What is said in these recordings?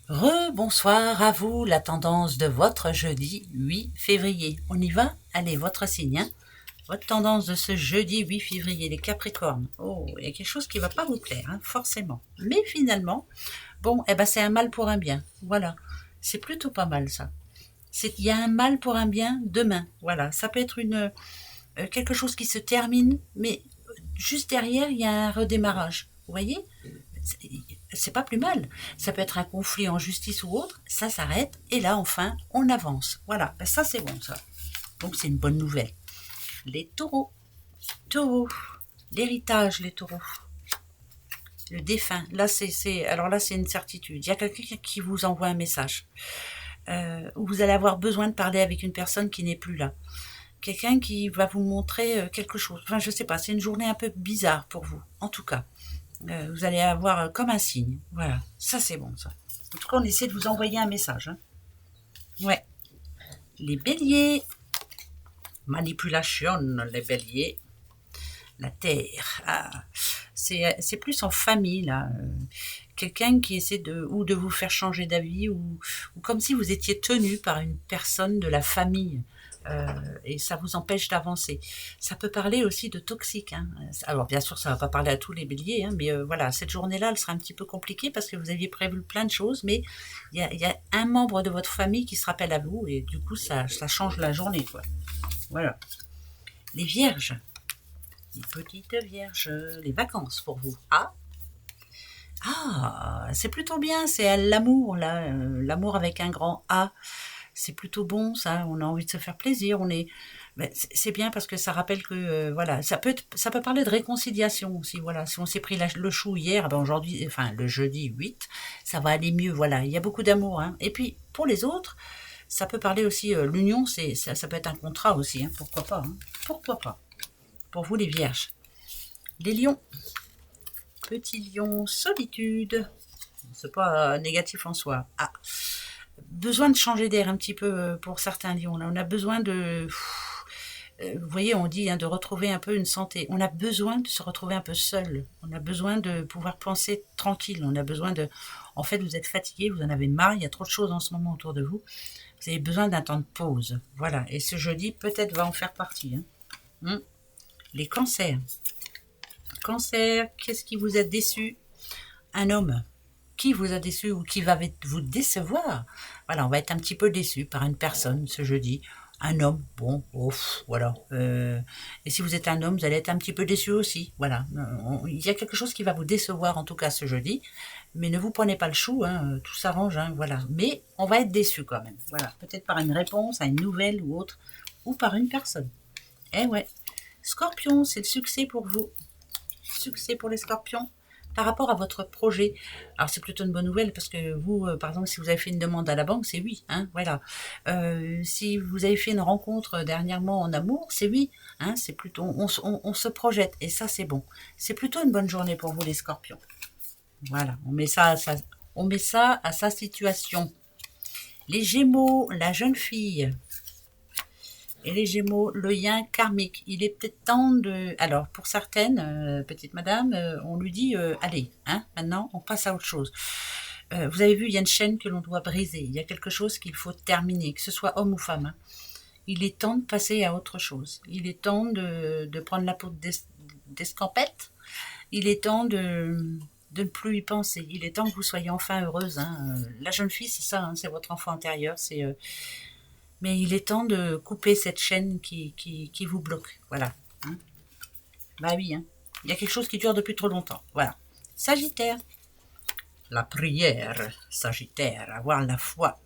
Bonsoir à vous, la tendance de votre jeudi 8 février. On y va? Allez, votre signe, hein? Votre tendance de ce jeudi 8 février, les Capricornes. Oh, il y a quelque chose qui ne va pas vous plaire, hein, forcément. Mais finalement, bon, c'est un mal pour un bien. Voilà. C'est plutôt pas mal, ça. Il y a un mal pour un bien demain. Voilà. Ça peut être quelque chose qui se termine, mais juste derrière, il y a un redémarrage. Vous voyez? C'est pas plus mal. Ça peut être un conflit en justice ou autre, ça s'arrête, et là, enfin, on avance. Voilà, ça c'est bon, ça. Donc c'est une bonne nouvelle. Les taureaux. Taureaux. L'héritage, les taureaux. Le défunt. Alors là, c'est une certitude. Il y a quelqu'un qui vous envoie un message. Où vous allez avoir besoin de parler avec une personne qui n'est plus là. Quelqu'un qui va vous montrer quelque chose. Enfin, je sais pas, c'est une journée un peu bizarre pour vous, en tout cas. Vous allez avoir comme un signe. Voilà, ça c'est bon, ça. En tout cas, on essaie de vous envoyer un message, hein. Ouais. Les béliers. Manipulation, les béliers. La terre. Ah, c'est plus en famille, là. Quelqu'un qui essaie de vous faire changer d'avis, ou comme si vous étiez tenu par une personne de la famille. Et ça vous empêche d'avancer. Ça peut parler aussi de toxique, hein. Alors bien sûr, ça ne va pas parler à tous les béliers, hein, mais voilà, cette journée-là, elle sera un petit peu compliquée parce que vous aviez prévu plein de choses, mais il y a un membre de votre famille qui se rappelle à vous, et du coup, ça change la journée, quoi. Voilà. Les vierges. Les petites vierges. Les vacances pour vous. C'est plutôt bien, c'est l'amour, là. L'amour avec un grand A. C'est plutôt bon, ça. On a envie de se faire plaisir. C'est bien parce que ça rappelle que voilà, ça peut parler de réconciliation aussi. Voilà, si on s'est pris le chou hier, aujourd'hui, enfin le jeudi 8, ça va aller mieux. Voilà, il y a beaucoup d'amour, hein. Et puis pour les autres, ça peut parler aussi l'union. Ça peut être un contrat aussi, hein. Pourquoi pas, hein. Pourquoi pas. Pour vous les vierges, les lions, petit lion, solitude. C'est pas négatif en soi. Besoin de changer d'air un petit peu pour certains lions. Là, on a besoin de... vous voyez, on dit, hein, de retrouver un peu une santé. On a besoin de se retrouver un peu seul. On a besoin de pouvoir penser tranquille. On a besoin de... En fait, vous êtes fatigué, vous en avez marre, il y a trop de choses en ce moment autour de vous. Vous avez besoin d'un temps de pause. Voilà. Et ce jeudi, peut-être, va en faire partie, hein. Les cancers. Cancer, qu'est-ce qui vous a déçu? Un homme. Qui vous a déçu ou qui va vous décevoir? Voilà, on va être un petit peu déçu par une personne ce jeudi. Un homme, bon, voilà. Et si vous êtes un homme, vous allez être un petit peu déçu aussi. Voilà. Il y a quelque chose qui va vous décevoir en tout cas ce jeudi. Mais ne vous prenez pas le chou, hein, tout s'arrange, hein, voilà. Mais on va être déçu quand même. Voilà. Peut-être par une réponse à une nouvelle ou autre, ou par une personne. Eh ouais. Scorpion, c'est le succès pour vous. Succès pour les scorpions par rapport à votre projet. Alors c'est plutôt une bonne nouvelle parce que vous, par exemple, si vous avez fait une demande à la banque, c'est oui, hein, voilà. Si vous avez fait une rencontre dernièrement en amour, c'est oui, hein, c'est plutôt, on se projette et ça c'est bon. C'est plutôt une bonne journée pour vous les scorpions. Voilà, on met ça à sa situation. Les gémeaux, la jeune fille. Et les Gémeaux, le yin karmique. Il est peut-être temps de... Alors, pour certaines, petite madame, on lui dit, allez, hein, maintenant, on passe à autre chose. Vous avez vu, il y a une chaîne que l'on doit briser. Il y a quelque chose qu'il faut terminer, que ce soit homme ou femme, hein. Il est temps de passer à autre chose. Il est temps de prendre la peau d'escampette. Il est temps de ne plus y penser. Il est temps que vous soyez enfin heureuse, hein. La jeune fille, c'est ça, hein, c'est votre enfant intérieur, c'est... mais il est temps de couper cette chaîne qui vous bloque. Voilà. Hein. Bah oui, hein. Il y a quelque chose qui dure depuis trop longtemps. Voilà. Sagittaire. La prière, Sagittaire, avoir la foi.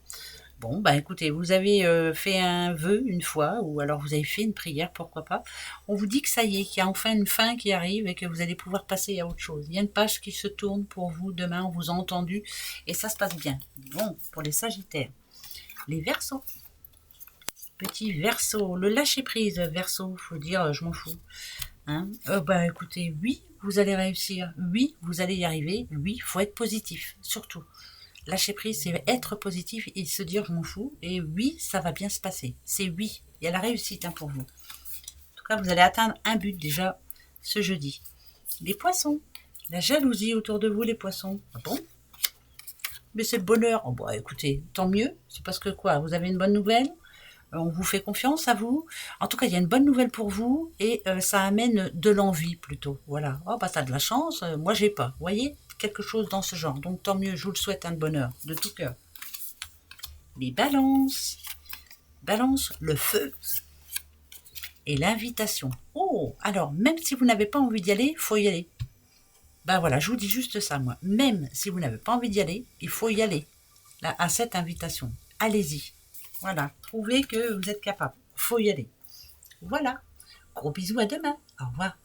Bon, bah écoutez, vous avez fait un vœu une fois, ou alors vous avez fait une prière, pourquoi pas. On vous dit que ça y est, qu'il y a enfin une fin qui arrive et que vous allez pouvoir passer à autre chose. Il y a une page qui se tourne pour vous demain, on vous a entendu, et ça se passe bien. Bon, pour les Sagittaires. Les Verseaux. Petit Verseau, le lâcher prise, Verseau, faut dire je m'en fous. Hein, bah écoutez, oui, vous allez réussir, oui, vous allez y arriver, oui, faut être positif, surtout. Lâcher prise, c'est être positif et se dire je m'en fous, et oui, ça va bien se passer. C'est oui, il y a la réussite, hein, pour vous. En tout cas, vous allez atteindre un but déjà ce jeudi. Les poissons, la jalousie autour de vous, les poissons. Ah bon? Mais c'est le bonheur. Oh, bah, écoutez, tant mieux. C'est parce que quoi, vous avez une bonne nouvelle? On vous fait confiance à vous. En tout cas, il y a une bonne nouvelle pour vous et ça amène de l'envie plutôt. Voilà. Oh, bah, t'as de la chance. Moi, j'ai pas. Vous voyez? Quelque chose dans ce genre. Donc, tant mieux. Je vous le souhaite, un de bonheur. De tout cœur. Les balances. Balance, le feu et l'invitation. Oh, alors, même si vous n'avez pas envie d'y aller, faut y aller. Ben voilà, je vous dis juste ça, moi. Même si vous n'avez pas envie d'y aller, il faut y aller. Là, à cette invitation. Allez-y. Voilà. Prouvez que vous êtes capable. Faut y aller. Voilà. Gros bisous, à demain. Au revoir.